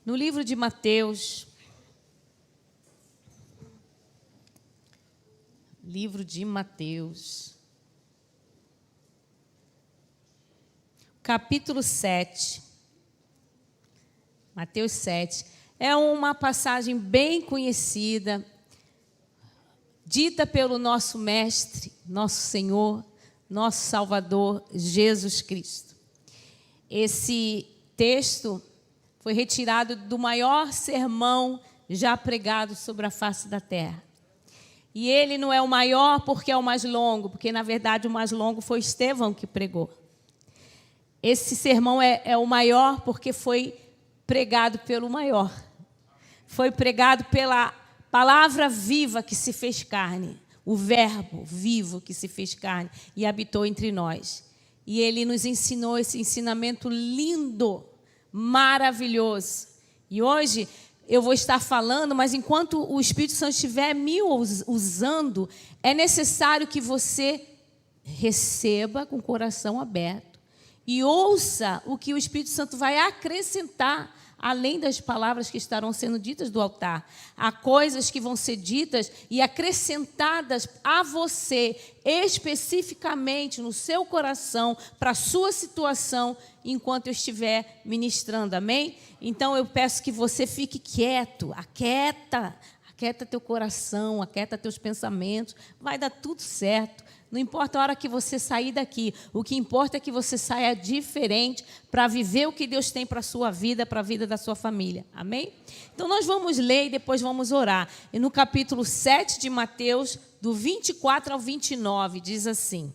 No livro de Mateus, capítulo 7, Mateus 7, é uma passagem bem conhecida, dita pelo nosso Mestre, nosso Senhor, nosso Salvador, Jesus Cristo. Esse texto foi retirado do maior sermão já pregado sobre a face da terra. E ele não é o maior porque é o mais longo, porque, na verdade, o mais longo foi Estevão que pregou. Esse sermão é o maior porque foi pregado pelo maior. Foi pregado pela palavra viva que se fez carne, o verbo vivo que se fez carne e habitou entre nós. E ele nos ensinou esse ensinamento lindo, maravilhoso. E hoje eu vou estar falando, mas enquanto o Espírito Santo estiver me usando, é necessário que você receba com o coração aberto e ouça o que o Espírito Santo vai acrescentar, além das palavras que estarão sendo ditas do altar. Há coisas que vão ser ditas e acrescentadas a você, especificamente no seu coração, para a sua situação, enquanto eu estiver ministrando, amém? Então, eu peço que você fique quieto, aquieta teu coração, aquieta teus pensamentos, vai dar tudo certo. Não importa a hora que você sair daqui, o que importa é que você saia diferente para viver o que Deus tem para a sua vida, para a vida da sua família. Amém? Então, nós vamos ler e depois vamos orar. E no capítulo 7 de Mateus, do 24 ao 29, diz assim: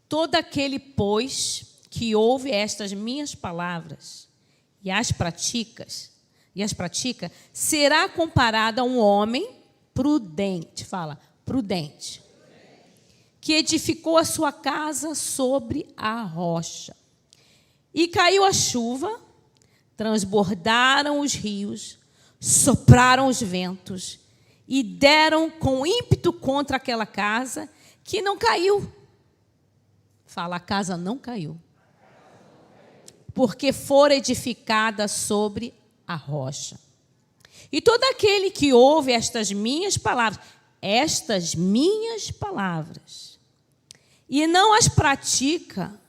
todo aquele, pois, que ouve estas minhas palavras e as pratica, será comparado a um homem prudente. Fala, prudente. Que edificou a sua casa sobre a rocha. E caiu a chuva, transbordaram os rios, sopraram os ventos e deram com ímpeto contra aquela casa, que não caiu. Fala, a casa não caiu. Porque fora edificada sobre a rocha. E todo aquele que ouve estas minhas palavras, e não as pratica,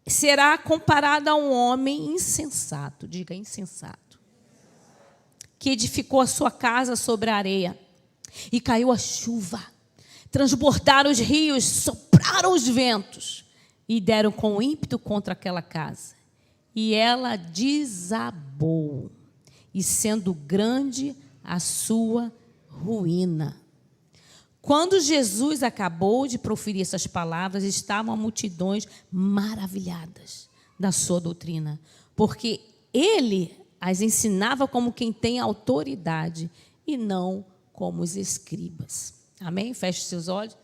será comparado a um homem insensato, diga insensato, que edificou a sua casa sobre a areia, e caiu a chuva, transbordaram os rios, sopraram os ventos, e deram com ímpeto contra aquela casa, e ela desabou, e sendo grande a sua ruína. Quando Jesus acabou de proferir essas palavras, estavam multidões maravilhadas da sua doutrina, porque ele as ensinava como quem tem autoridade e não como os escribas. Amém? Feche seus olhos.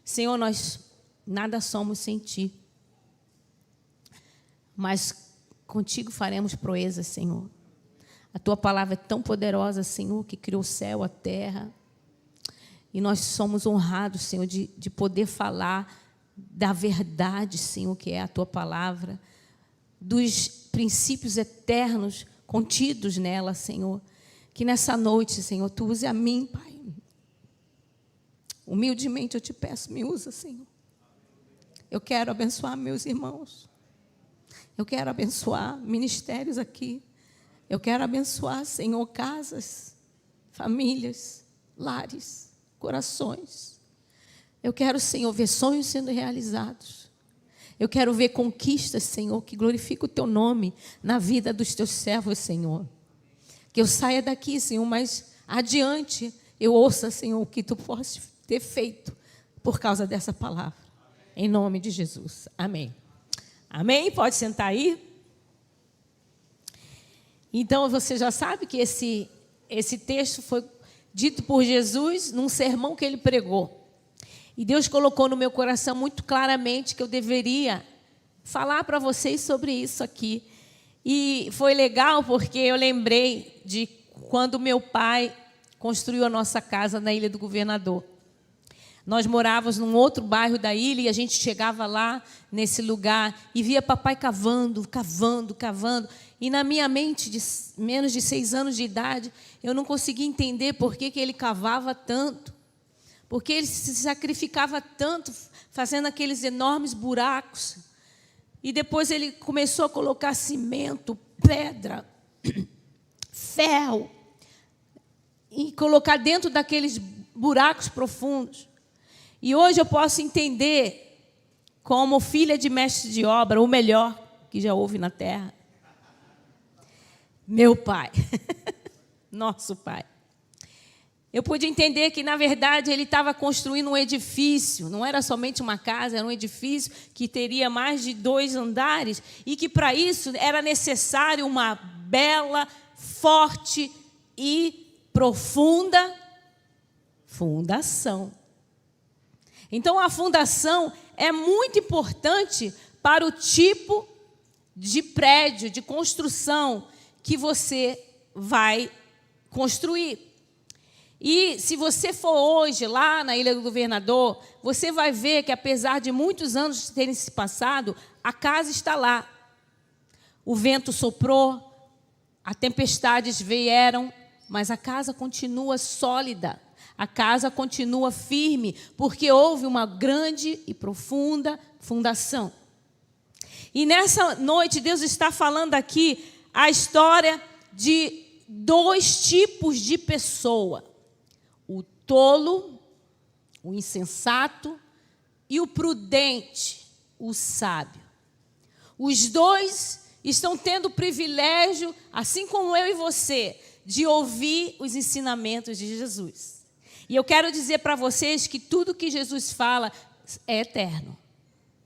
Senhor, nós nada somos sem ti, mas contigo faremos proezas, Senhor. A tua palavra é tão poderosa, Senhor, que criou o céu, a terra. E nós somos honrados, Senhor, de poder falar da verdade, Senhor, que é a tua palavra, dos princípios eternos contidos nela, Senhor. Que nessa noite, Senhor, tu use a mim, Pai. Humildemente eu te peço, me usa, Senhor. Eu quero abençoar meus irmãos. Eu quero abençoar ministérios aqui. Eu quero abençoar, Senhor, casas, famílias, lares, corações. Eu quero, Senhor, ver sonhos sendo realizados. Eu quero ver conquistas, Senhor, que glorificam o teu nome na vida dos teus servos, Senhor. Que eu saia daqui, Senhor, mas adiante eu ouça, Senhor, o que tu possas ter feito por causa dessa palavra. Em nome de Jesus. Amém. Amém? Pode sentar aí. Então, você já sabe que esse texto foi dito por Jesus num sermão que ele pregou. E Deus colocou no meu coração muito claramente que eu deveria falar para vocês sobre isso aqui. E foi legal porque eu lembrei de quando meu pai construiu a nossa casa na Ilha do Governador. Nós morávamos num outro bairro da ilha e a gente chegava lá, nesse lugar, e via papai cavando, cavando, cavando. E na minha mente, de menos de 6 anos de idade, eu não conseguia entender por que ele cavava tanto. Porque ele se sacrificava tanto, fazendo aqueles enormes buracos. E depois ele começou a colocar cimento, pedra, ferro, e colocar dentro daqueles buracos profundos. E hoje eu posso entender, como filha de mestre de obra, o melhor que já houve na terra. Meu pai, nosso pai. Eu pude entender que, na verdade, ele estava construindo um edifício, não era somente uma casa, era um edifício que teria mais de 2 andares e que, para isso, era necessário uma bela, forte e profunda fundação. Então, a fundação é muito importante para o tipo de prédio, de construção que você vai construir. E se você for hoje lá na Ilha do Governador, você vai ver que, apesar de muitos anos terem se passado, a casa está lá. O vento soprou, as tempestades vieram, mas a casa continua sólida. A casa continua firme, porque houve uma grande e profunda fundação. E nessa noite, Deus está falando aqui a história de 2 tipos de pessoa. O tolo, o insensato, e o prudente, o sábio. Os 2 estão tendo o privilégio, assim como eu e você, de ouvir os ensinamentos de Jesus. E eu quero dizer para vocês que tudo que Jesus fala é eterno.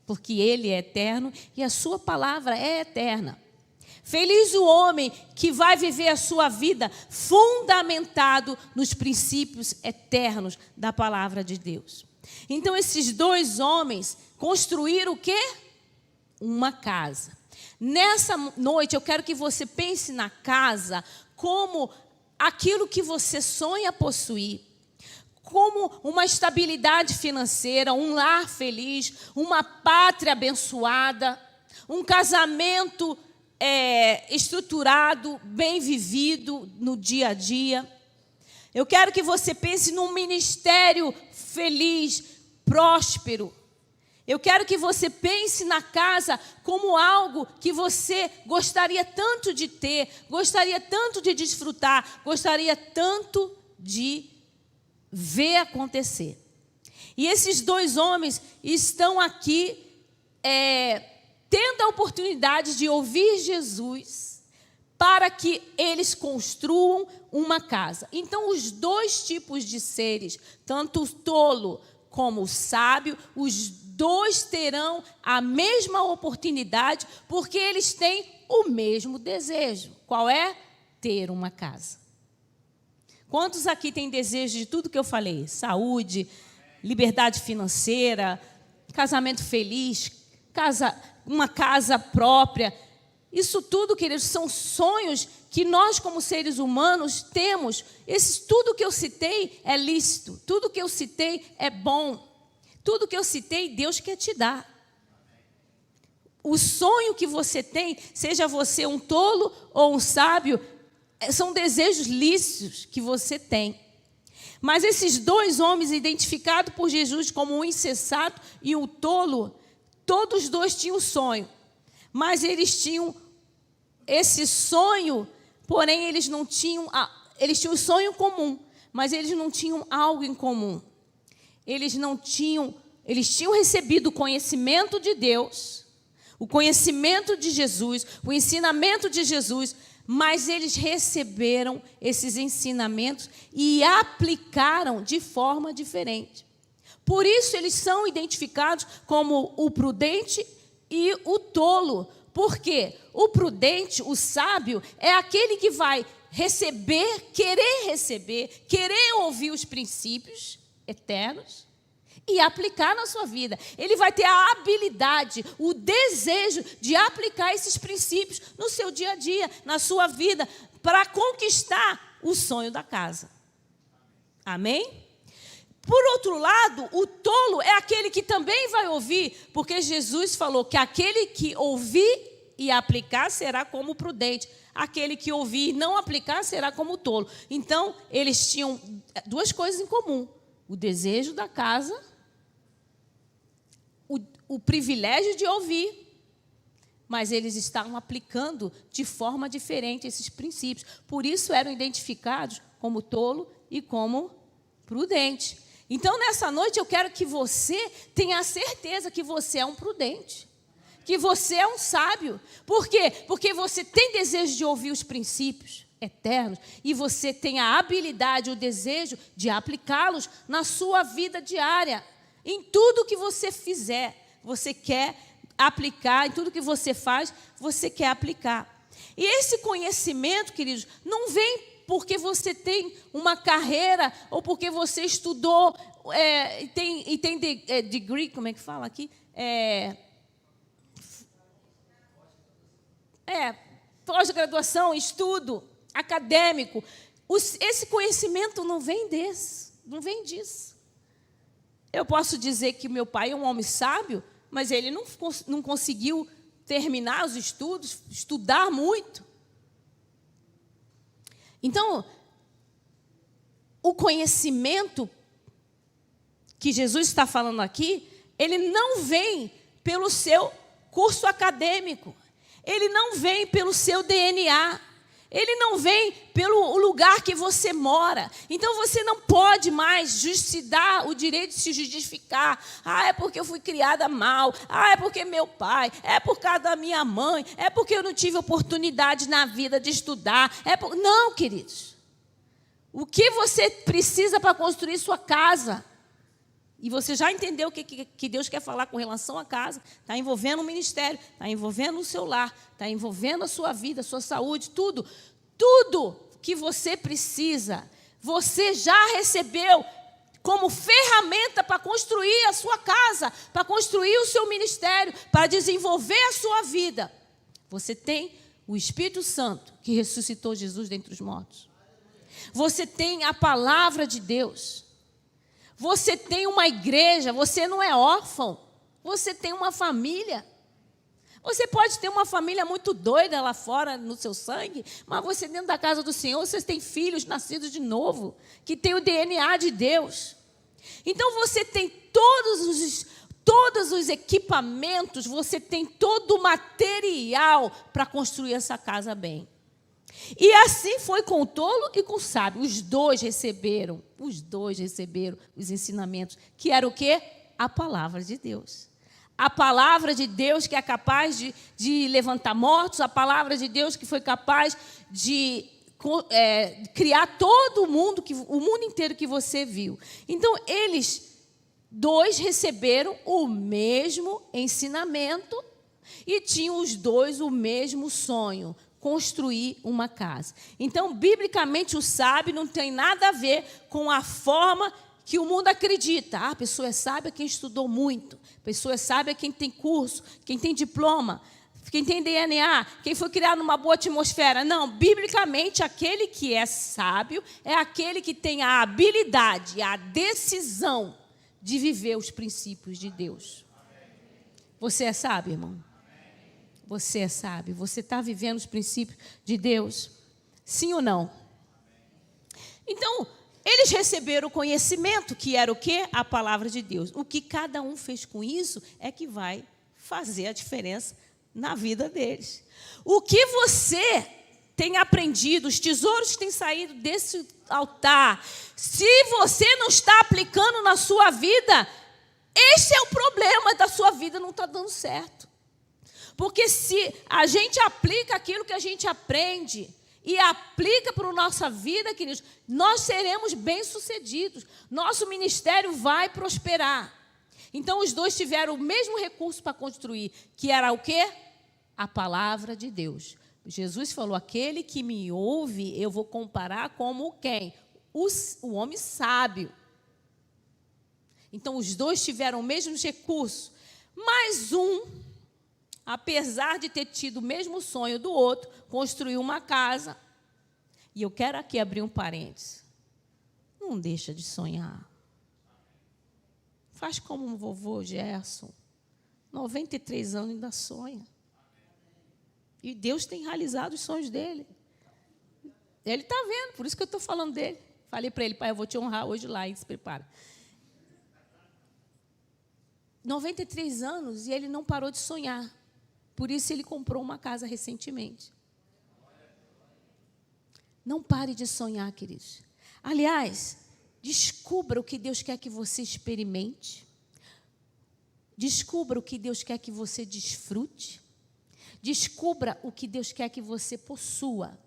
Porque Ele é eterno e a sua palavra é eterna. Feliz o homem que vai viver a sua vida fundamentado nos princípios eternos da palavra de Deus. Então, esses 2 homens construíram o quê? Uma casa. Nessa noite, eu quero que você pense na casa como aquilo que você sonha possuir, como uma estabilidade financeira, um lar feliz, uma pátria abençoada, um casamento estruturado, bem vivido no dia a dia. Eu quero que você pense num ministério feliz, próspero. Eu quero que você pense na casa como algo que você gostaria tanto de ter, gostaria tanto de desfrutar, gostaria tanto de ver acontecer. E esses 2 homens estão aqui tendo a oportunidade de ouvir Jesus para que eles construam uma casa. Então, os 2 tipos de seres, tanto o tolo como o sábio, os 2 terão a mesma oportunidade, porque eles têm o mesmo desejo. Qual é? Ter uma casa. Quantos aqui têm desejo de tudo que eu falei? Saúde, liberdade financeira, casamento feliz, uma casa própria. Isso tudo, queridos, são sonhos que nós, como seres humanos, temos. Tudo que eu citei é lícito, tudo que eu citei é bom. Tudo que eu citei, Deus quer te dar. O sonho que você tem, seja você um tolo ou um sábio, são desejos lícitos que você tem. Mas esses 2 homens, identificados por Jesus como o insensato e o tolo, todos 2 tinham sonho. Mas eles tinham esse sonho, porém eles não tinham... Eles tinham um sonho comum, mas eles não tinham algo em comum. Eles tinham recebido o conhecimento de Deus, o conhecimento de Jesus, o ensinamento de Jesus, mas eles receberam esses ensinamentos e aplicaram de forma diferente. Por isso, eles são identificados como o prudente e o tolo. Por quê? O prudente, o sábio, é aquele que vai querer ouvir os princípios eternos e aplicar na sua vida. Ele vai ter a habilidade, o desejo de aplicar esses princípios no seu dia a dia, na sua vida, para conquistar o sonho da casa. Amém? Por outro lado, o tolo é aquele que também vai ouvir, porque Jesus falou que aquele que ouvir e aplicar será como o prudente. Aquele que ouvir e não aplicar será como o tolo. Então, eles tinham duas coisas em comum: o desejo da casa, o privilégio de ouvir, mas eles estavam aplicando de forma diferente esses princípios. Por isso eram identificados como tolo e como prudente. Então, nessa noite, eu quero que você tenha a certeza que você é um prudente, que você é um sábio. Por quê? Porque você tem desejo de ouvir os princípios eternos e você tem a habilidade, o desejo de aplicá-los na sua vida diária. Em tudo que você fizer, você quer aplicar, em tudo que você faz, você quer aplicar. E esse conhecimento, queridos, não vem porque você tem uma carreira ou porque você estudou tem degree, como é que fala aqui? Pós-graduação, estudo acadêmico. Esse conhecimento não vem disso. Eu posso dizer que meu pai é um homem sábio, mas ele não conseguiu terminar os estudos, estudar muito. Então, o conhecimento que Jesus está falando aqui, ele não vem pelo seu curso acadêmico, ele não vem pelo seu DNA, ele não vem pelo lugar que você mora. Então, você não pode mais se dar o direito de se justificar. É porque eu fui criada mal. É porque meu pai. É por causa da minha mãe. É porque eu não tive oportunidade na vida de estudar. Não, queridos. O que você precisa para construir sua casa? E você já entendeu o que Deus quer falar com relação à casa? Está envolvendo o ministério, está envolvendo o seu lar, está envolvendo a sua vida, a sua saúde, tudo. Tudo que você precisa, você já recebeu como ferramenta para construir a sua casa, para construir o seu ministério, para desenvolver a sua vida. Você tem o Espírito Santo, que ressuscitou Jesus dentre os mortos. Você tem a palavra de Deus. Você tem uma igreja, você não é órfão. Você tem uma família. Você pode ter uma família muito doida lá fora no seu sangue, mas você dentro da casa do Senhor, você tem filhos nascidos de novo, que tem o DNA de Deus. Então você tem todos os equipamentos, você tem todo o material para construir essa casa bem. E assim foi com o tolo e com o sábio. Os dois receberam os ensinamentos, que era o quê? A palavra de Deus. A palavra de Deus que é capaz de levantar mortos, a palavra de Deus que foi capaz de criar todo o mundo inteiro que você viu. Então, eles dois receberam o mesmo ensinamento e tinham os dois o mesmo sonho: construir uma casa. Então, biblicamente, o sábio não tem nada a ver com a forma que o mundo acredita. A pessoa é sábia quem estudou muito. A pessoa é sábia quem tem curso, quem tem diploma, quem tem DNA, quem foi criado numa boa atmosfera. Não, biblicamente, aquele que é sábio é aquele que tem a habilidade, a decisão de viver os princípios de Deus. Você é sábio, irmão? Você é sábio? Você está vivendo os princípios de Deus? Sim ou não? Então, eles receberam o conhecimento, que era o quê? A palavra de Deus. O que cada um fez com isso é que vai fazer a diferença na vida deles. O que você tem aprendido, os tesouros que têm saído desse altar, se você não está aplicando na sua vida, esse é o problema da sua vida, não está dando certo. Porque se a gente aplica aquilo que a gente aprende e aplica para a nossa vida, queridos, nós seremos bem-sucedidos. Nosso ministério vai prosperar. Então, os dois tiveram o mesmo recurso para construir, que era o quê? A palavra de Deus. Jesus falou: aquele que me ouve, eu vou comparar como quem? O homem sábio. Então, os dois tiveram o mesmo recurso, mas apesar de ter tido o mesmo sonho do outro, construiu uma casa. E eu quero aqui abrir um parênteses. Não deixa de sonhar. Faz como o vovô Gerson. 93 anos ainda sonha. E Deus tem realizado os sonhos dele. Ele está vendo, por isso que eu estou falando dele. Falei para ele, pai, eu vou te honrar hoje lá, e se prepara. 93 anos e ele não parou de sonhar. Por isso ele comprou uma casa recentemente. Não pare de sonhar, queridos. Aliás, descubra o que Deus quer que você experimente. Descubra o que Deus quer que você desfrute. Descubra o que Deus quer que você possua.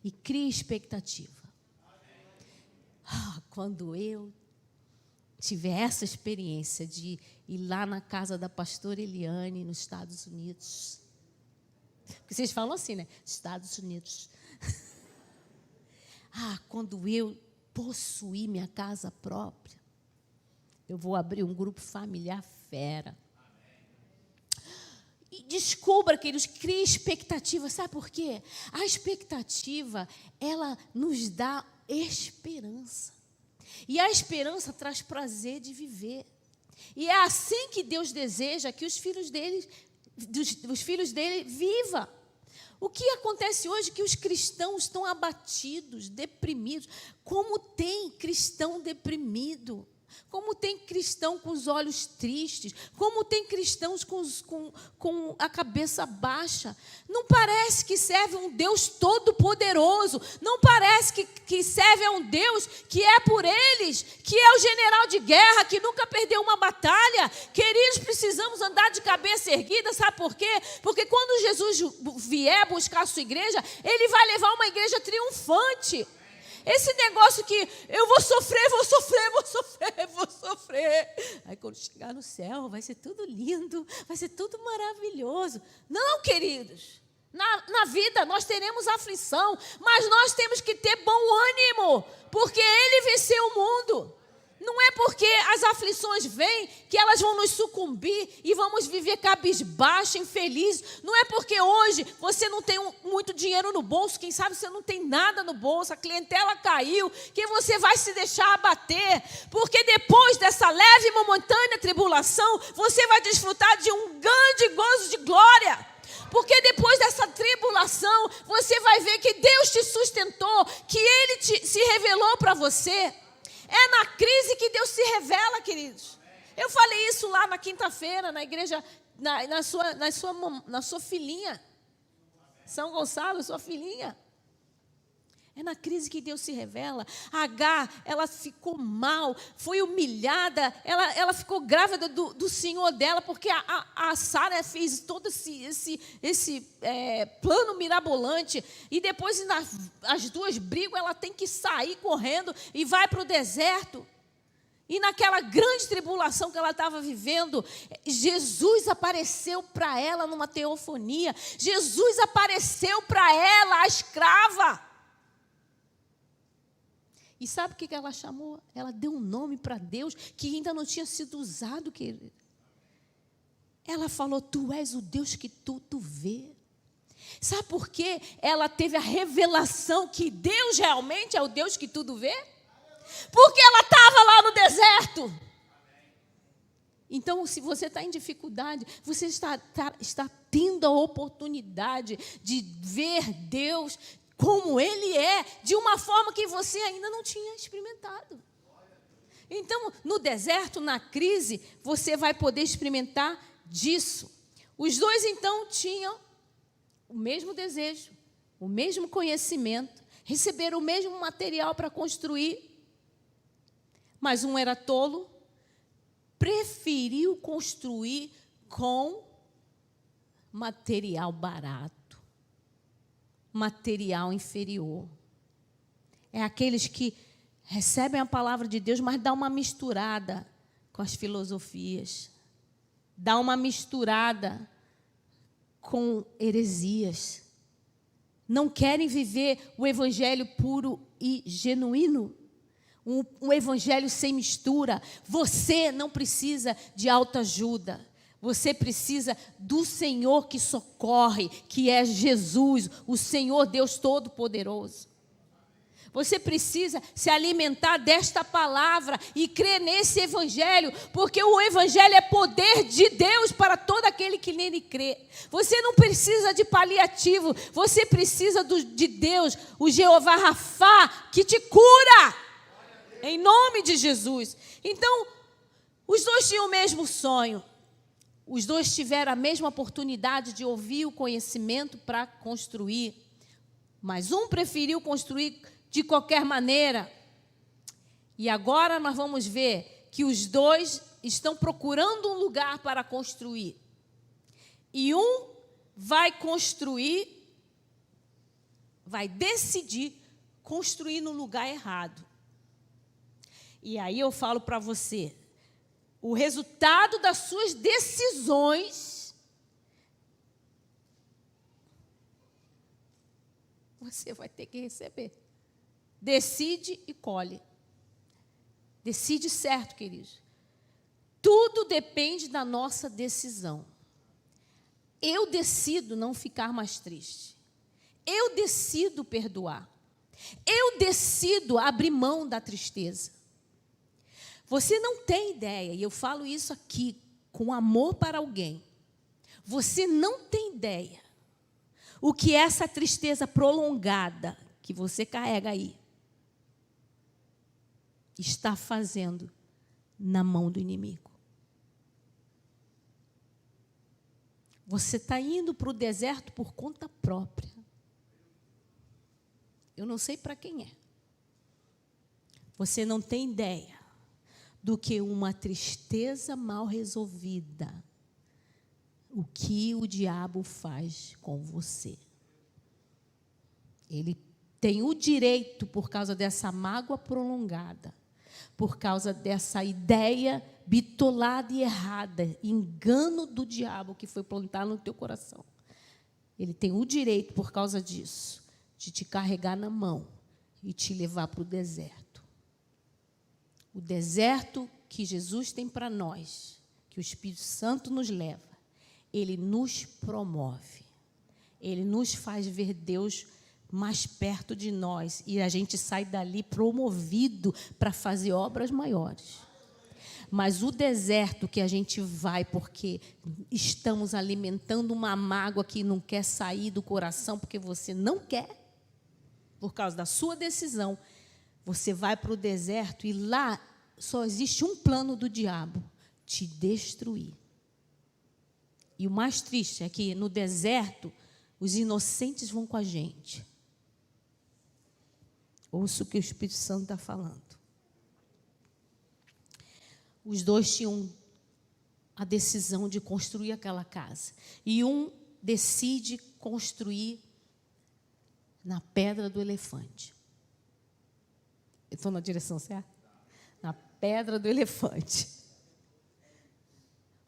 E crie expectativa. Quando eu tiver essa experiência de ir lá na casa da pastora Eliane, nos Estados Unidos. Porque vocês falam assim, né? Estados Unidos. Quando eu possuir minha casa própria, eu vou abrir um grupo familiar fera. E descubra, queridos, crie expectativa. Sabe por quê? A expectativa, ela nos dá esperança. E a esperança traz prazer de viver. E é assim que Deus deseja que os filhos dele vivam. O que acontece hoje é que os cristãos estão abatidos, deprimidos. Como tem cristão deprimido? Como tem cristão com os olhos tristes? Como tem cristãos com a cabeça baixa? Não parece que serve um Deus todo-poderoso. Não parece que serve a um Deus que é por eles, que é o general de guerra, que nunca perdeu uma batalha. Queridos, precisamos andar de cabeça erguida. Sabe por quê? Porque quando Jesus vier buscar a sua igreja, ele vai levar uma igreja triunfante. Esse negócio que eu vou sofrer. Aí quando chegar no céu, vai ser tudo lindo, vai ser tudo maravilhoso. Não, queridos. Na vida nós teremos aflição, mas nós temos que ter bom ânimo, porque Ele venceu o mundo. Não é porque as aflições vêm que elas vão nos sucumbir e vamos viver cabisbaixo, infeliz. Não é porque hoje você não tem muito dinheiro no bolso, quem sabe você não tem nada no bolso, a clientela caiu, que você vai se deixar abater. Porque depois dessa leve e momentânea tribulação, você vai desfrutar de um grande gozo de glória. Porque depois dessa tribulação, você vai ver que Deus te sustentou, que Ele se revelou para você. É na crise que Deus se revela, queridos. Eu falei isso lá na quinta-feira, na igreja, na sua filhinha. São Gonçalo, sua filhinha. É na crise que Deus se revela. Agar, ela ficou mal, foi humilhada, ela ficou grávida do senhor dela, porque a Sara fez todo esse plano mirabolante, e depois as duas brigam, ela tem que sair correndo e vai para o deserto. E naquela grande tribulação que ela estava vivendo, Jesus apareceu para ela numa teofonia. Jesus apareceu para ela, a escrava. E sabe o que ela chamou? Ela deu um nome para Deus que ainda não tinha sido usado, querido. Ela falou, tu és o Deus que tudo vê. Sabe por quê? Ela teve a revelação que Deus realmente é o Deus que tudo vê? Porque ela estava lá no deserto. Então, se você está em dificuldade, você está tendo a oportunidade de ver Deus como Ele é, de uma forma que você ainda não tinha experimentado. Então, no deserto, na crise, você vai poder experimentar disso. Os dois, então, tinham o mesmo desejo, o mesmo conhecimento, receberam o mesmo material para construir, mas um era tolo, preferiu construir com material barato. Material inferior. É aqueles que recebem a palavra de Deus, mas dá uma misturada com as filosofias. Dá uma misturada com heresias. Não querem viver o evangelho puro e genuíno. Um evangelho sem mistura. Você não precisa de autoajuda. Você precisa do Senhor que socorre, que é Jesus, o Senhor Deus Todo-Poderoso. Você precisa se alimentar desta palavra e crer nesse evangelho, porque o evangelho é poder de Deus para todo aquele que nele crê. Você não precisa de paliativo, você precisa de Deus, o Jeová Rafá, que te cura, em nome de Jesus. Então, os dois tinham o mesmo sonho, os dois tiveram a mesma oportunidade de ouvir o conhecimento para construir, mas um preferiu construir de qualquer maneira. E agora nós vamos ver que os dois estão procurando um lugar para construir. E um vai construir, vai decidir construir no lugar errado. E aí eu falo para você, o resultado das suas decisões, você vai ter que receber. Decide e colhe. Decide certo, queridos. Tudo depende da nossa decisão. Eu decido não ficar mais triste. Eu decido perdoar. Eu decido abrir mão da tristeza. Você não tem ideia, e eu falo isso aqui com amor para alguém. Você não tem ideia o que é essa tristeza prolongada que você carrega aí está fazendo na mão do inimigo. Você está indo para o deserto por conta própria. Eu não sei para quem é. Você não tem ideia do que uma tristeza mal resolvida, o que o diabo faz com você. Ele tem o direito, por causa dessa mágoa prolongada, por causa dessa ideia bitolada e errada, engano do diabo que foi plantado no teu coração. Ele tem o direito, por causa disso, de te carregar na mão e te levar para o deserto. O deserto que Jesus tem para nós, que o Espírito Santo nos leva, ele nos promove. Ele nos faz ver Deus mais perto de nós, e a gente sai dali promovido para fazer obras maiores. Mas o deserto que a gente vai porque estamos alimentando uma mágoa que não quer sair do coração, porque você não quer, por causa da sua decisão, você vai para o deserto e lá só existe um plano do diabo: te destruir. E o mais triste é que no deserto os inocentes vão com a gente. Ouça o que o Espírito Santo está falando. Os dois tinham a decisão de construir aquela casa. E um decide construir na pedra do elefante. Eu estou na direção certa? Na pedra do elefante.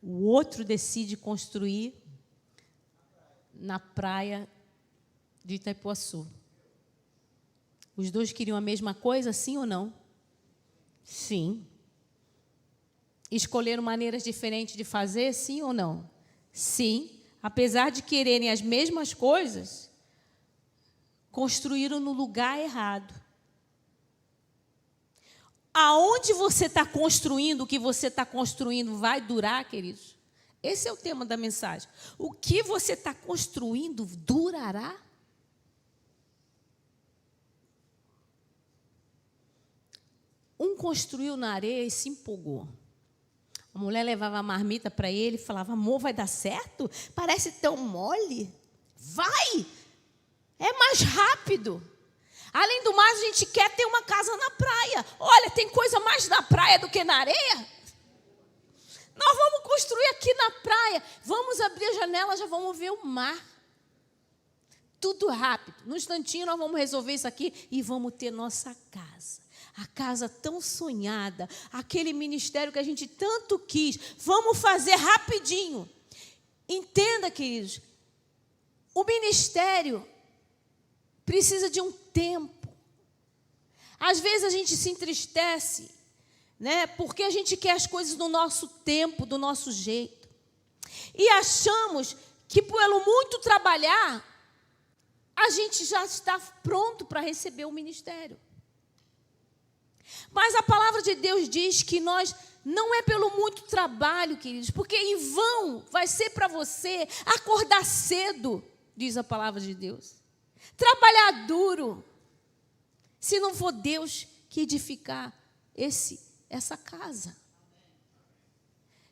O outro decide construir na praia de Itaipuaçu. Os dois queriam a mesma coisa, sim ou não? Sim. Escolheram maneiras diferentes de fazer, sim ou não? Sim. Apesar de quererem as mesmas coisas, construíram no lugar errado. Aonde você está construindo, o que você está construindo vai durar, queridos? Esse é o tema da mensagem. O que você está construindo durará? Um construiu na areia e se empolgou. A mulher levava a marmita para ele e falava: amor, vai dar certo? Parece tão mole. Vai! É mais rápido. Além do mais, a gente quer ter uma casa na praia. Olha, tem coisa mais na praia do que na areia? Nós vamos construir aqui na praia. Vamos abrir a janela, já vamos ver o mar. Tudo rápido. Num instantinho nós vamos resolver isso aqui e vamos ter nossa casa. A casa tão sonhada, aquele ministério que a gente tanto quis. Vamos fazer rapidinho. Entenda, queridos, o ministério precisa de um tempo. Às vezes a gente se entristece, né? Porque a gente quer as coisas no nosso tempo, do nosso jeito. E achamos que pelo muito trabalhar, a gente já está pronto para receber o ministério. Mas a palavra de Deus diz que nós não é pelo muito trabalho, queridos, porque em vão vai ser para você acordar cedo, diz a palavra de Deus. Trabalhar duro, se não for Deus que edificar essa casa.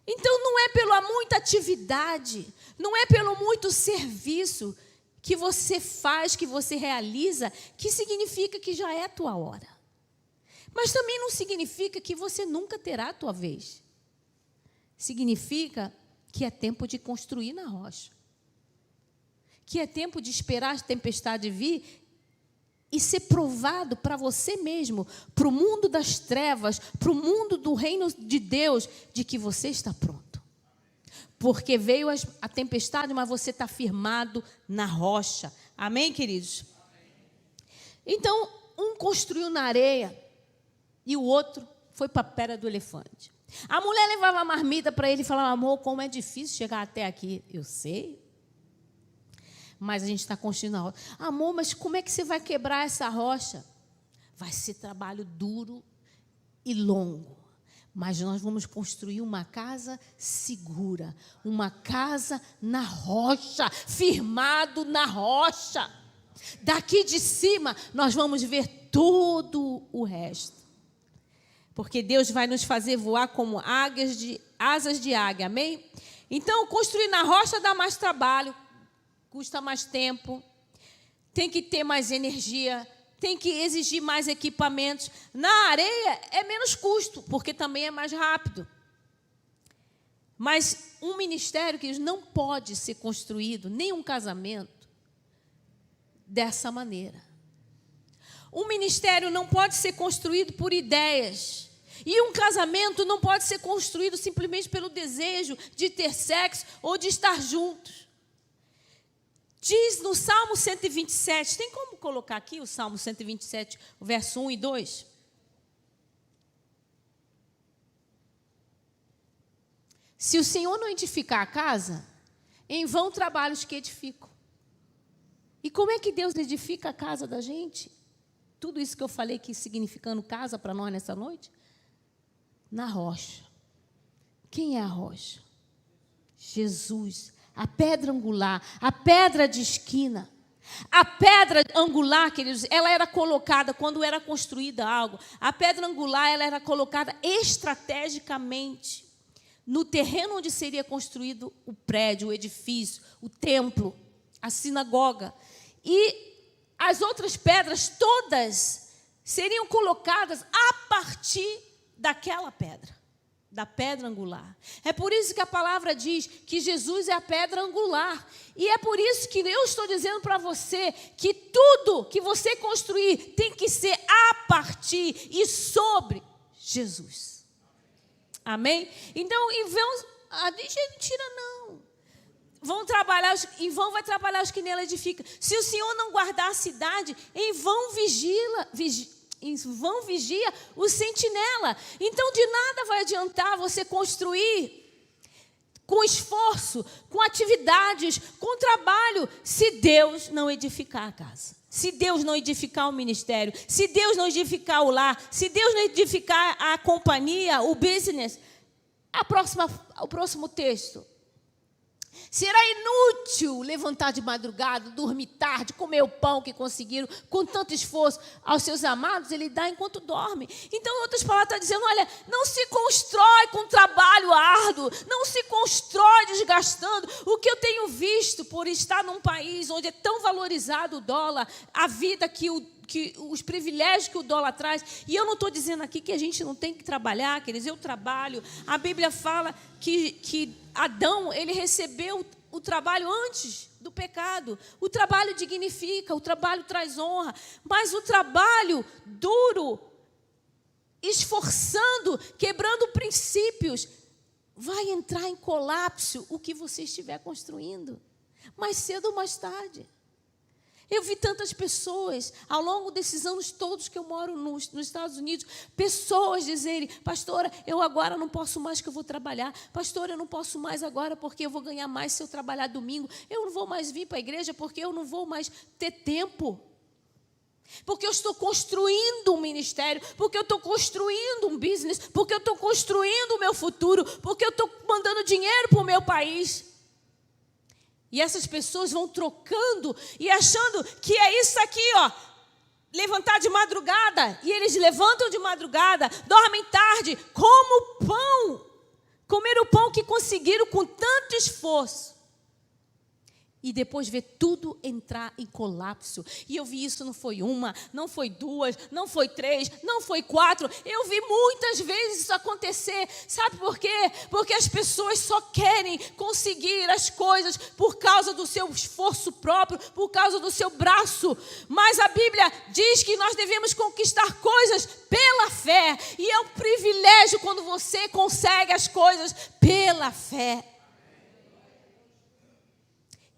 Então não é pela muita atividade, não é pelo muito serviço que você faz, que você realiza, que significa que já é a tua hora. Mas também não significa que você nunca terá a tua vez. Significa que é tempo de construir na rocha. Que é tempo de esperar a tempestade vir e ser provado para você mesmo, para o mundo das trevas, para o mundo do reino de Deus, de que você está pronto. Porque veio a tempestade, mas você está firmado na rocha. Amém, queridos? Então, um construiu na areia e o outro foi para a pedra do elefante. A mulher levava a marmita para ele e falava: amor, como é difícil chegar até aqui. Eu sei. Mas a gente está construindo a rocha. Amor, mas como é que você vai quebrar essa rocha? Vai ser trabalho duro e longo. Mas nós vamos construir uma casa segura. Uma casa na rocha, firmado na rocha. Daqui de cima nós vamos ver todo o resto. Porque Deus vai nos fazer voar como asas de águia, amém? Então, construir na rocha dá mais trabalho, custa mais tempo, tem que ter mais energia, tem que exigir mais equipamentos. Na areia é menos custo, porque também é mais rápido. Mas um ministério que não pode ser construído, nem um casamento, dessa maneira. Um ministério não pode ser construído por ideias. E um casamento não pode ser construído simplesmente pelo desejo de ter sexo ou de estar juntos. Diz no Salmo 127, tem como colocar aqui o Salmo 127, o verso 1 e 2? Se o Senhor não edificar a casa, em vão trabalhos que edificam. E como é que Deus edifica a casa da gente? Tudo isso que eu falei que significando casa para nós nessa noite? Na rocha. Quem é a rocha? Jesus. A pedra angular, a pedra de esquina. A pedra angular, queridos, ela era colocada, quando era construída algo, a pedra angular ela era colocada estrategicamente no terreno onde seria construído o prédio, o edifício, o templo, a sinagoga. E as outras pedras todas seriam colocadas a partir daquela pedra, da pedra angular. É por isso que a palavra diz que Jesus é a pedra angular. E é por isso que eu estou dizendo para você que tudo que você construir tem que ser a partir e sobre Jesus. Amém? Então, em vão, a gente não tira, não. Vão trabalhar, em vão vai trabalhar os que nela edificam. Se o Senhor não guardar a cidade, em vão vigia o sentinela. Então, de nada vai adiantar você construir com esforço, com atividades, com trabalho, se Deus não edificar a casa. Se Deus não edificar o ministério, se Deus não edificar o lar, se Deus não edificar a companhia, o business. O próximo texto. Será inútil levantar de madrugada, dormir tarde, comer o pão que conseguiram com tanto esforço aos seus amados, ele dá enquanto dorme. Então, em outras palavras, está dizendo, olha, não se constrói com trabalho árduo, não se constrói desgastando. O que eu tenho visto por estar num país onde é tão valorizado o dólar, a vida que os privilégios que o dólar traz, e eu não estou dizendo aqui que a gente não tem que trabalhar, queridos, eu trabalho. A Bíblia fala que Adão, ele recebeu o trabalho antes do pecado. O trabalho dignifica, o trabalho traz honra, mas o trabalho duro, esforçando, quebrando princípios, vai entrar em colapso o que você estiver construindo, mais cedo ou mais tarde. Eu vi tantas pessoas, ao longo desses anos todos que eu moro nos Estados Unidos, pessoas dizerem, pastora, eu agora não posso mais que eu vou trabalhar. Pastora, eu não posso mais agora porque eu vou ganhar mais se eu trabalhar domingo. Eu não vou mais vir para a igreja porque eu não vou mais ter tempo. porque eu estou construindo um ministério, porque eu estou construindo um business, porque eu estou construindo o meu futuro, porque eu estou mandando dinheiro para o meu país. E essas pessoas vão trocando e achando que é isso aqui, ó, levantar de madrugada. E eles levantam de madrugada, dormem tarde, como pão, comer o pão que conseguiram com tanto esforço. E depois ver tudo entrar em colapso. E eu vi isso, não foi uma, não foi duas, não foi três, não foi quatro. Eu vi muitas vezes isso acontecer. Sabe por quê? Porque as pessoas só querem conseguir as coisas por causa do seu esforço próprio, por causa do seu braço. Mas a Bíblia diz que nós devemos conquistar coisas pela fé. E é um privilégio quando você consegue as coisas pela fé.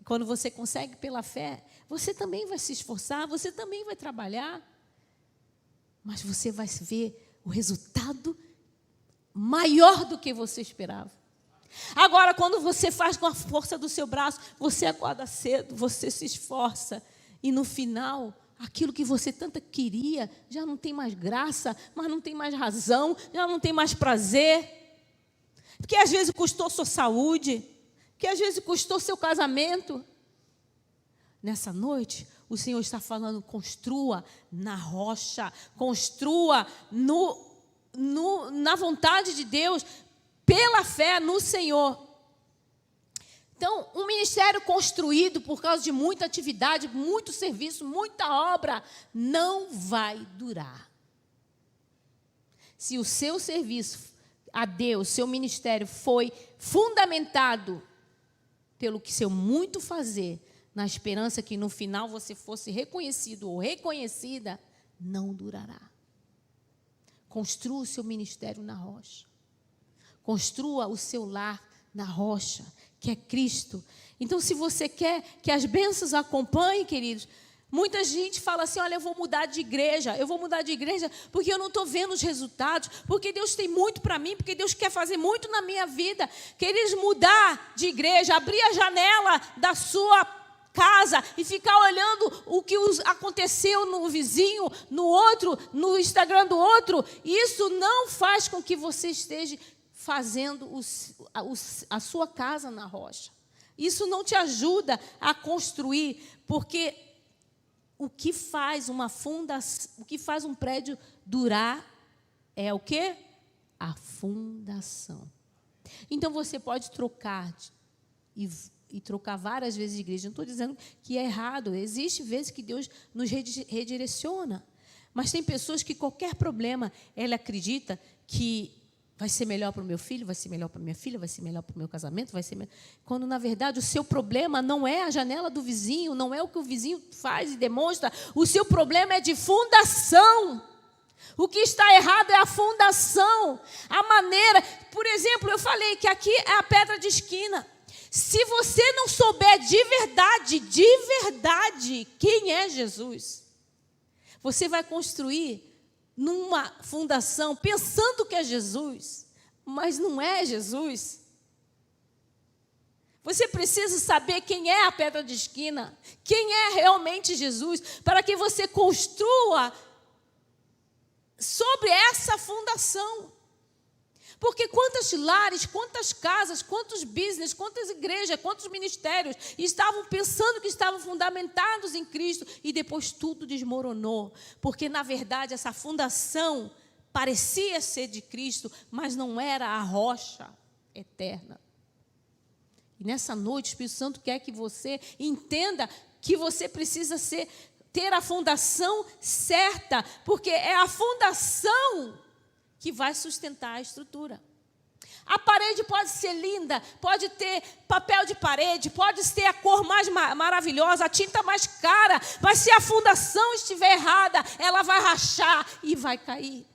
Quando você consegue pela fé, você também vai se esforçar, você também vai trabalhar. Mas você vai ver o resultado maior do que você esperava. Agora, quando você faz com a força do seu braço, você acorda cedo, você se esforça. E no final, aquilo que você tanto queria, já não tem mais graça, mas não tem mais razão, já não tem mais prazer. Porque às vezes custou sua saúde, que às vezes custou seu casamento. Nessa noite, o Senhor está falando, construa na rocha, construa na vontade de Deus, pela fé no Senhor. Então, um ministério construído por causa de muita atividade, muito serviço, muita obra, não vai durar. Se o seu serviço a Deus, seu ministério foi fundamentado pelo que seu muito fazer, na esperança que no final você fosse reconhecido ou reconhecida, não durará. Construa o seu ministério na rocha. Construa o seu lar na rocha, que é Cristo. Então, se você quer que as bênçãos acompanhem, queridos, muita gente fala assim, olha, eu vou mudar de igreja porque eu não estou vendo os resultados, porque Deus tem muito para mim, porque Deus quer fazer muito na minha vida. Queres mudar de igreja, abrir a janela da sua casa e ficar olhando o que aconteceu no vizinho, no outro, no Instagram do outro, isso não faz com que você esteja fazendo a sua casa na rocha. Isso não te ajuda a construir, porque o que faz um prédio durar é o quê? A fundação. Então você pode trocar e trocar várias vezes de igreja. Não estou dizendo que é errado. Existem vezes que Deus nos redireciona. Mas tem pessoas que qualquer problema, ela acredita que vai ser melhor para o meu filho, vai ser melhor para a minha filha, vai ser melhor para o meu casamento, vai ser melhor. Quando, na verdade, o seu problema não é a janela do vizinho, não é o que o vizinho faz e demonstra. O seu problema é de fundação. O que está errado é a fundação. A maneira... Por exemplo, eu falei que aqui é a pedra de esquina. Se você não souber de verdade, quem é Jesus, você vai construir numa fundação pensando que é Jesus, mas não é Jesus. Você precisa saber quem é a pedra de esquina, quem é realmente Jesus, para que você construa sobre essa fundação. Porque quantos lares, quantas casas, quantos business, quantas igrejas, quantos ministérios estavam pensando que estavam fundamentados em Cristo e depois tudo desmoronou. Porque, na verdade, essa fundação parecia ser de Cristo, mas não era a rocha eterna. E nessa noite, o Espírito Santo quer que você entenda que você precisa ter a fundação certa, porque é a fundação que vai sustentar a estrutura. A parede pode ser linda, pode ter papel de parede, pode ter a cor mais maravilhosa, a tinta mais cara, mas se a fundação estiver errada, ela vai rachar e vai cair.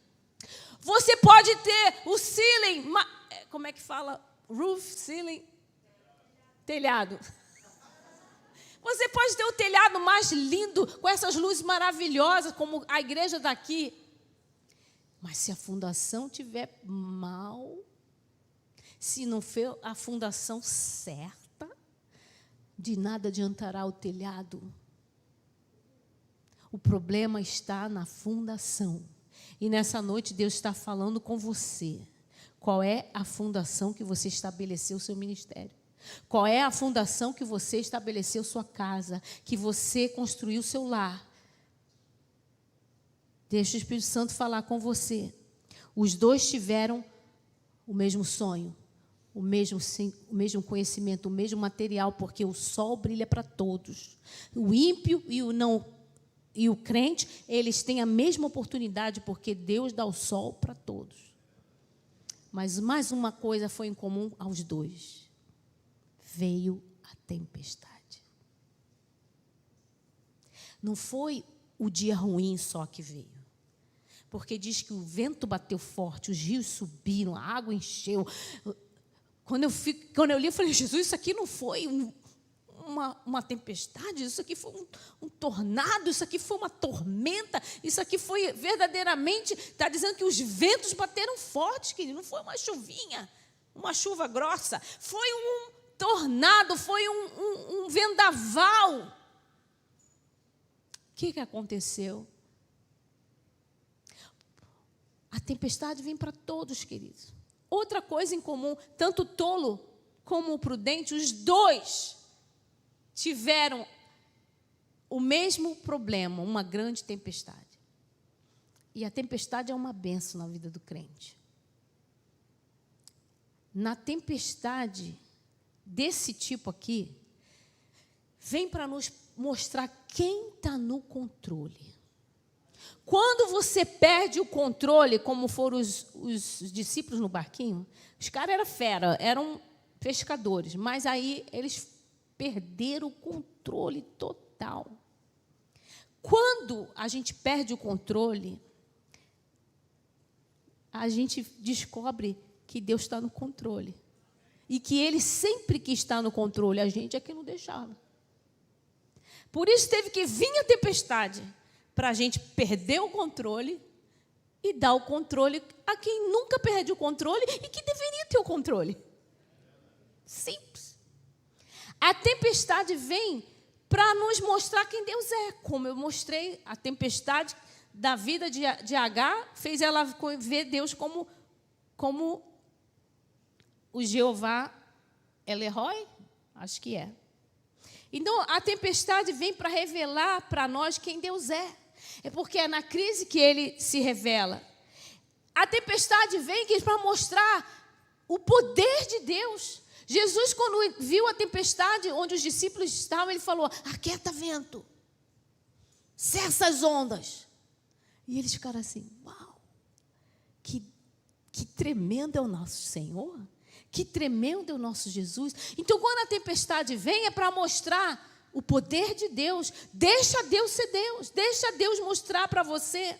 Você pode ter o ceiling, como é que fala? Roof, ceiling, telhado. Você pode ter o telhado mais lindo, com essas luzes maravilhosas, como a igreja daqui. Mas se a fundação estiver mal, se não for a fundação certa, de nada adiantará o telhado. O problema está na fundação. E nessa noite Deus está falando com você. Qual é a fundação que você estabeleceu o seu ministério? Qual é a fundação que você estabeleceu sua casa, que você construiu o seu lar? Deixa o Espírito Santo falar com você. Os dois tiveram o mesmo sonho, o mesmo conhecimento, o mesmo material, porque o sol brilha para todos. O ímpio e o crente, eles têm a mesma oportunidade, porque Deus dá o sol para todos. Mas mais uma coisa foi em comum aos dois. Veio a tempestade. Não foi o dia ruim só que veio. Porque diz que o vento bateu forte, os rios subiram, a água encheu. Quando eu li, eu falei, Jesus, isso aqui não foi uma tempestade, isso aqui foi um tornado, isso aqui foi uma tormenta, isso aqui foi verdadeiramente, está dizendo que os ventos bateram forte, querido, não foi uma chuvinha, uma chuva grossa, foi um tornado, foi um vendaval. O que aconteceu? A tempestade vem para todos, queridos. Outra coisa em comum, tanto o tolo como o prudente, os dois tiveram o mesmo problema, uma grande tempestade. E a tempestade é uma bênção na vida do crente. Na tempestade desse tipo aqui, vem para nos mostrar quem está no controle. Quando você perde o controle, como foram os discípulos no barquinho, os caras eram fera, eram pescadores, mas aí eles perderam o controle total. Quando a gente perde o controle, a gente descobre que Deus está no controle. E que Ele sempre que está no controle, a gente é que não deixava. Por isso teve que vir a tempestade, para a gente perder o controle e dar o controle a quem nunca perde o controle e que deveria ter o controle. Simples. A tempestade vem para nos mostrar quem Deus é. Como eu mostrei, a tempestade da vida de Agar fez ela ver Deus como o Jeová Elroy, acho que é. Então, a tempestade vem para revelar para nós quem Deus é. É porque é na crise que Ele se revela. A tempestade vem para mostrar o poder de Deus. Jesus, quando viu a tempestade onde os discípulos estavam, Ele falou, aquieta vento, cessa as ondas. E eles ficaram assim, uau, que tremendo é o nosso Senhor. Que tremendo é o nosso Jesus. Então, quando a tempestade vem, é para mostrar o poder de Deus. Deixa Deus ser Deus. Deixa Deus mostrar para você.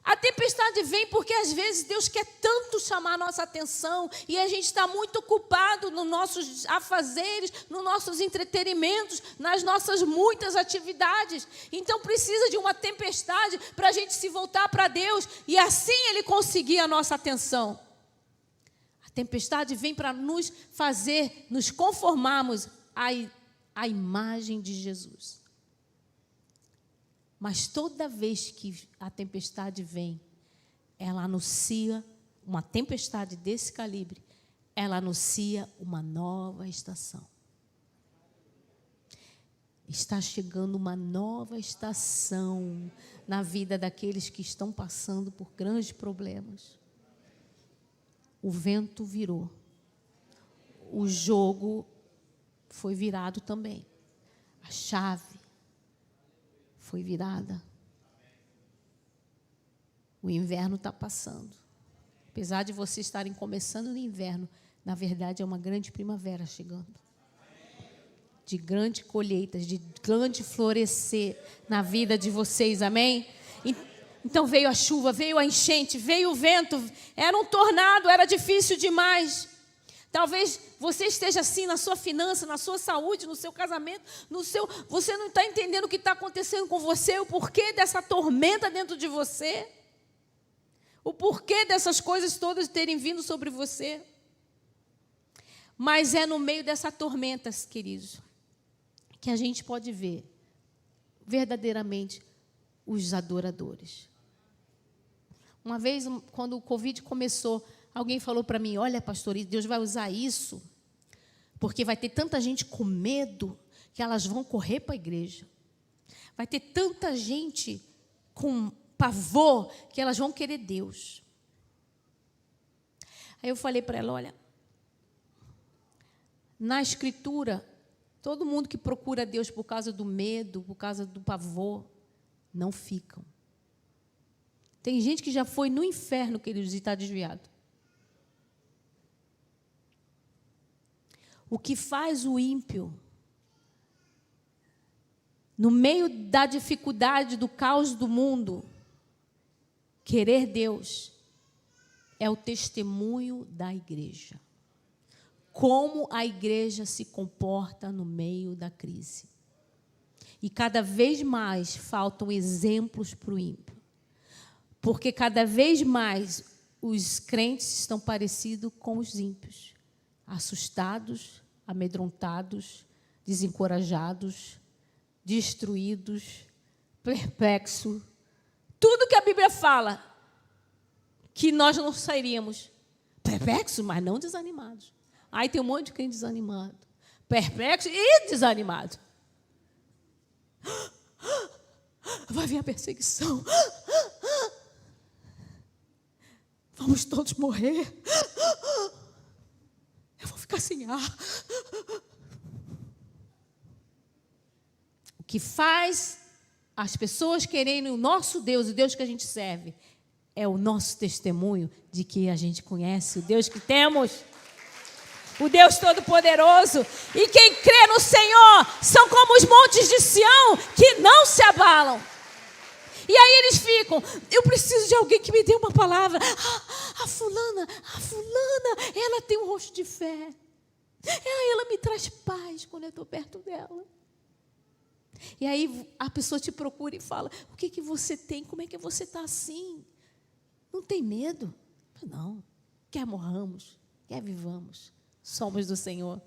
A tempestade vem porque, às vezes, Deus quer tanto chamar a nossa atenção e a gente está muito ocupado nos nossos afazeres, nos nossos entretenimentos, nas nossas muitas atividades. Então, precisa de uma tempestade para a gente se voltar para Deus e assim Ele conseguir a nossa atenção. A tempestade vem para nos fazer, nos conformarmos à imagem de Jesus. Mas toda vez que a tempestade vem, ela anuncia, uma tempestade desse calibre, ela anuncia uma nova estação. Está chegando uma nova estação na vida daqueles que estão passando por grandes problemas. O vento virou. O jogo foi virado também. A chave foi virada. O inverno está passando. Apesar de vocês estarem começando no inverno, na verdade é uma grande primavera chegando. De grandes colheitas, de grande florescer na vida de vocês, amém? Então veio a chuva, veio a enchente, veio o vento, era um tornado, era difícil demais. Talvez você esteja assim na sua finança, na sua saúde, no seu casamento, você não está entendendo o que está acontecendo com você, o porquê dessa tormenta dentro de você, o porquê dessas coisas todas terem vindo sobre você. Mas é no meio dessa tormenta, queridos, que a gente pode ver verdadeiramente os adoradores. Uma vez, quando o Covid começou, alguém falou para mim, olha, pastor, Deus vai usar isso, porque vai ter tanta gente com medo que elas vão correr para a igreja. Vai ter tanta gente com pavor que elas vão querer Deus. Aí eu falei para ela, olha, na Escritura, todo mundo que procura Deus por causa do medo, por causa do pavor, não ficam. Tem gente que já foi no inferno, queridos, e está desviado. O que faz o ímpio, no meio da dificuldade, do caos do mundo, querer Deus, é o testemunho da igreja. Como a igreja se comporta no meio da crise. E cada vez mais faltam exemplos para o ímpio. Porque cada vez mais os crentes estão parecidos com os ímpios. Assustados, amedrontados, desencorajados, destruídos, perplexos. Tudo que a Bíblia fala, que nós não sairíamos perplexos, mas não desanimados. Aí tem um monte de crente desanimado, perplexo e desanimado. Vai vir a perseguição. Vamos todos morrer. Eu vou ficar sem ar. O que faz as pessoas quererem o nosso Deus, o Deus que a gente serve, é o nosso testemunho de que a gente conhece o Deus que temos. O Deus Todo-Poderoso. E quem crê no Senhor são como os montes de Sião, que não se abalam. E aí eles ficam, eu preciso de alguém que me dê uma palavra. A fulana, ela tem um rosto de fé. Ela me traz paz quando eu estou perto dela. E aí a pessoa te procura e fala, o que você tem? Como é que você está assim? Não tem medo? Não. Quer morramos, quer vivamos. Somos do Senhor.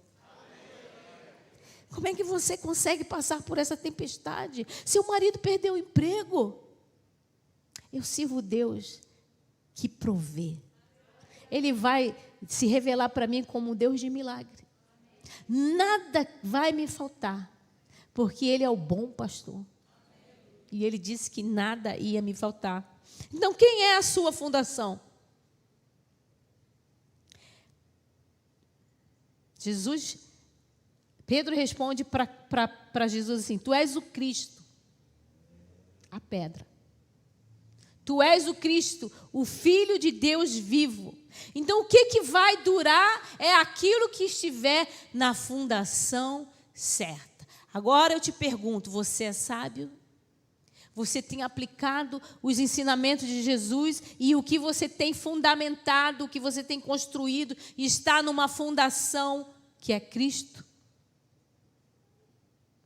Como é que você consegue passar por essa tempestade? Seu marido perdeu o emprego. Eu sirvo Deus que provê. Ele vai se revelar para mim como um Deus de milagre. Nada vai me faltar, porque Ele é o bom pastor. E Ele disse que nada ia me faltar. Então, quem é a sua fundação? Pedro responde para Jesus assim, tu és o Cristo, a pedra. Tu és o Cristo, o Filho de Deus vivo. Então, o que vai durar é aquilo que estiver na fundação certa. Agora eu te pergunto, você é sábio? Você tem aplicado os ensinamentos de Jesus e o que você tem fundamentado, o que você tem construído, está numa fundação que é Cristo?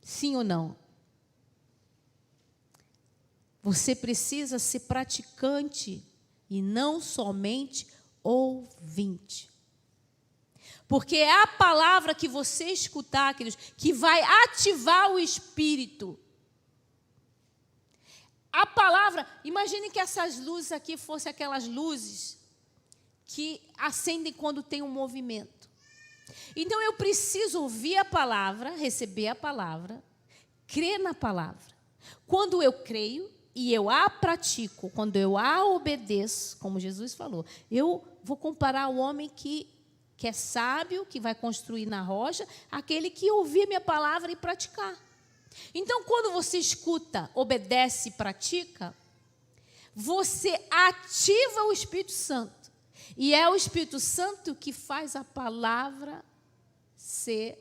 Sim ou não? Você precisa ser praticante e não somente ouvinte. Porque é a palavra que você escutar, queridos, que vai ativar o espírito. A palavra, imagine que essas luzes aqui fossem aquelas luzes que acendem quando tem um movimento. Então eu preciso ouvir a palavra, receber a palavra, crer na palavra. Quando eu creio e eu a pratico, quando eu a obedeço, como Jesus falou, eu vou comparar o homem que é sábio, que vai construir na rocha, aquele que ouvir minha palavra e praticar. Então, quando você escuta, obedece e pratica, você ativa o Espírito Santo. E é o Espírito Santo que faz a palavra ser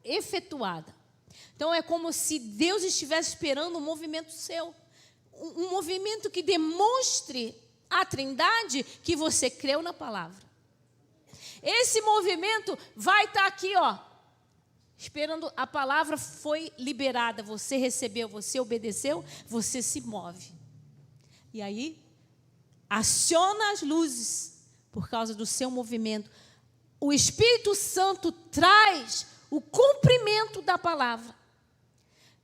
efetuada. Então, é como se Deus estivesse esperando um movimento seu. Um movimento que demonstre à Trindade que você creu na palavra. Esse movimento vai estar aqui, ó. Esperando, a palavra foi liberada, você recebeu, você obedeceu, você se move. E aí, aciona as luzes por causa do seu movimento. O Espírito Santo traz o cumprimento da palavra.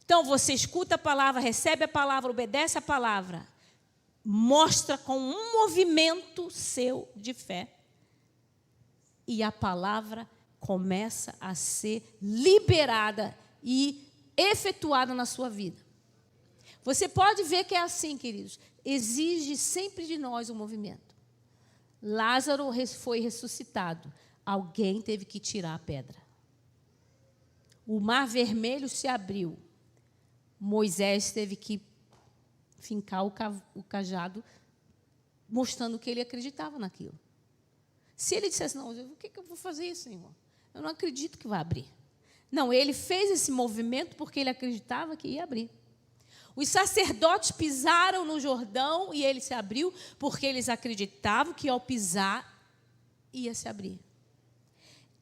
Então, você escuta a palavra, recebe a palavra, obedece a palavra, mostra com um movimento seu de fé, e a palavra começa a ser liberada e efetuada na sua vida. Você pode ver que é assim, queridos. Exige sempre de nós um movimento. Lázaro foi ressuscitado. Alguém teve que tirar a pedra. O mar vermelho se abriu. Moisés teve que fincar o cajado, mostrando que ele acreditava naquilo. Se ele dissesse, não, o que eu vou fazer isso, Senhor? Eu não acredito que vai abrir. Não, ele fez esse movimento porque ele acreditava que ia abrir. Os sacerdotes pisaram no Jordão e ele se abriu porque eles acreditavam que ao pisar ia se abrir.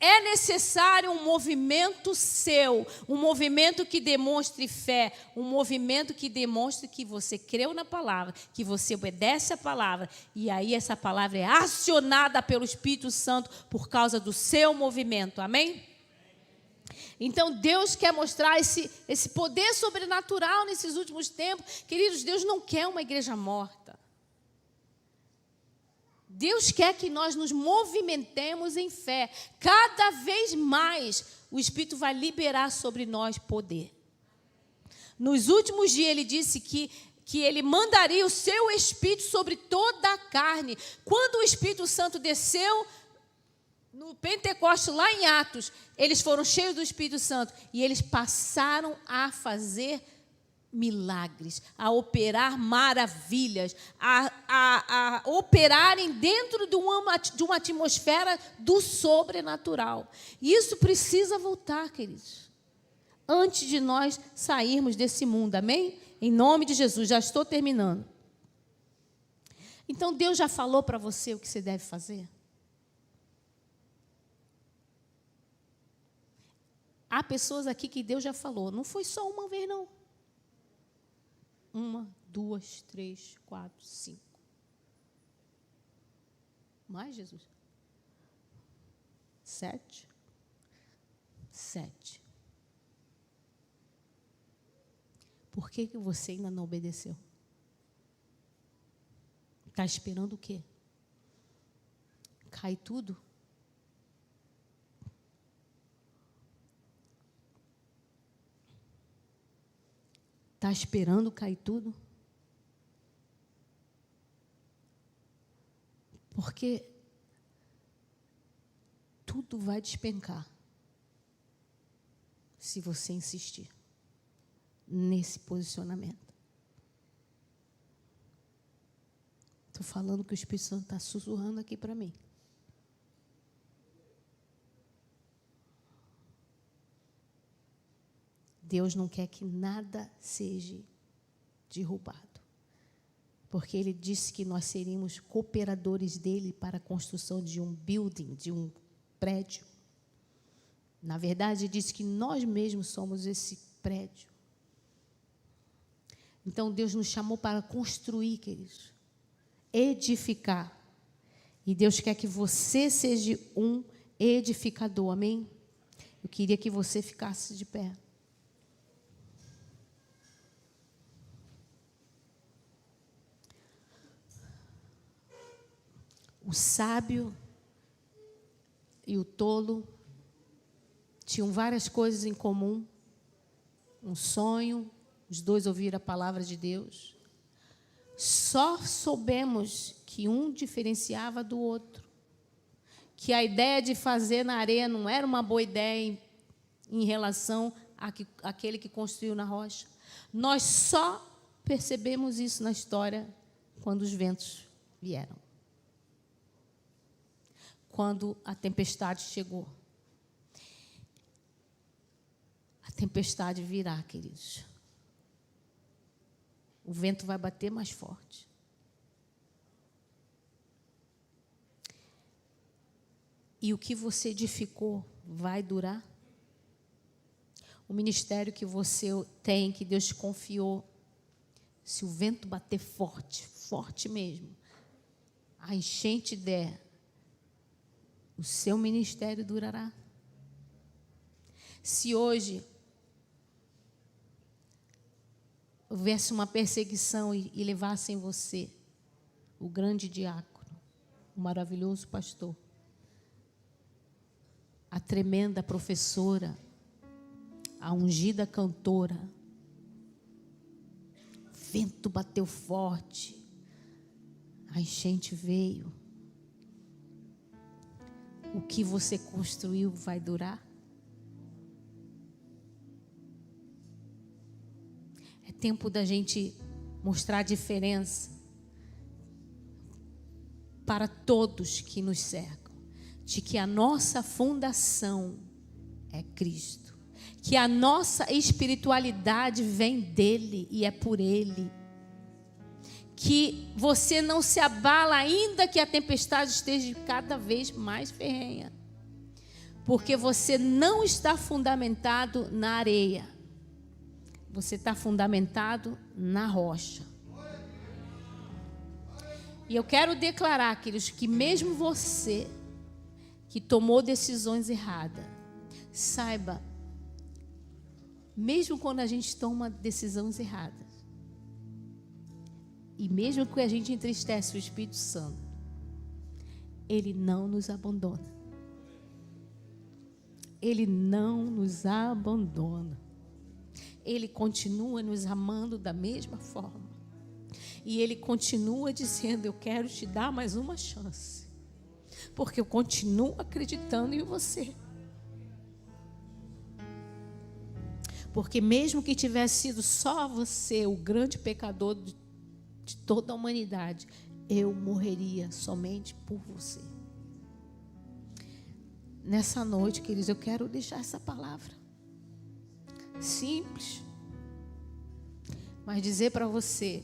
É necessário um movimento seu, um movimento que demonstre fé, um movimento que demonstre que você creu na palavra, que você obedece a palavra, e aí essa palavra é acionada pelo Espírito Santo por causa do seu movimento, amém? Então Deus quer mostrar esse poder sobrenatural nesses últimos tempos. Queridos, Deus não quer uma igreja morta. Deus quer que nós nos movimentemos em fé. Cada vez mais o Espírito vai liberar sobre nós poder. Nos últimos dias ele disse que ele mandaria o seu Espírito sobre toda a carne. Quando o Espírito Santo desceu no Pentecostes, lá em Atos, eles foram cheios do Espírito Santo e eles passaram a fazer milagres, a operar maravilhas, a operarem dentro de uma atmosfera do sobrenatural. E isso precisa voltar, queridos, antes de nós sairmos desse mundo, amém? Em nome de Jesus, já estou terminando. Então, Deus já falou para você o que você deve fazer? Há pessoas aqui que Deus já falou, não foi só uma vez, não. 1, 2, 3, 4, 5. Mais, Jesus? 7. 7. Por que você ainda não obedeceu? Está esperando o quê? Cai tudo? Está esperando cair tudo? Porque tudo vai despencar se você insistir nesse posicionamento. Estou falando que o Espírito Santo está sussurrando aqui para mim. Deus não quer que nada seja derrubado, porque Ele disse que nós seríamos cooperadores dEle para a construção de um building, de um prédio. Na verdade, Ele disse que nós mesmos somos esse prédio. Então, Deus nos chamou para construir, queridos, edificar. E Deus quer que você seja um edificador, amém? Eu queria que você ficasse de pé. O sábio e o tolo tinham várias coisas em comum. Um sonho, os dois ouviram a palavra de Deus. Só soubemos que um diferenciava do outro. Que a ideia de fazer na areia não era uma boa ideia em relação àquele que construiu na rocha. Nós só percebemos isso na história quando os ventos vieram. Quando a tempestade chegou. A tempestade virá, queridos. O vento vai bater mais forte. E o que você edificou vai durar? O ministério que você tem, que Deus te confiou, se o vento bater forte, forte mesmo, a enchente der, o seu ministério durará. Se hoje houvesse uma perseguição e levassem você, o grande diácono, o maravilhoso pastor, a tremenda professora, a ungida cantora, o vento bateu forte, a enchente veio. O que você construiu vai durar? É tempo da gente mostrar a diferença para todos que nos cercam, de que a nossa fundação é Cristo, que a nossa espiritualidade vem dele e é por ele, que você não se abala ainda que a tempestade esteja cada vez mais ferrenha, porque você não está fundamentado na areia, você está fundamentado na rocha. E eu quero declarar, queridos, que mesmo você que tomou decisões erradas, saiba, mesmo quando a gente toma decisões erradas, e mesmo que a gente entristece o Espírito Santo, Ele não nos abandona. Ele não nos abandona. Ele continua nos amando da mesma forma. E Ele continua dizendo: eu quero te dar mais uma chance. Porque eu continuo acreditando em você. Porque mesmo que tivesse sido só você, o grande pecador de toda a humanidade, eu morreria somente por você. Nessa noite, queridos, eu quero deixar essa palavra simples, mas dizer para você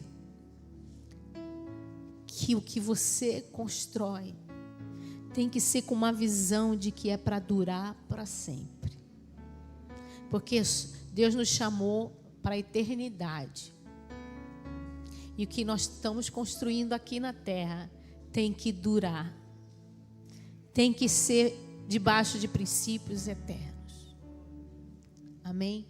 que o que você constrói tem que ser com uma visão de que é para durar para sempre. Porque Deus nos chamou para a eternidade. E o que nós estamos construindo aqui na terra tem que durar. Tem que ser debaixo de princípios eternos. Amém?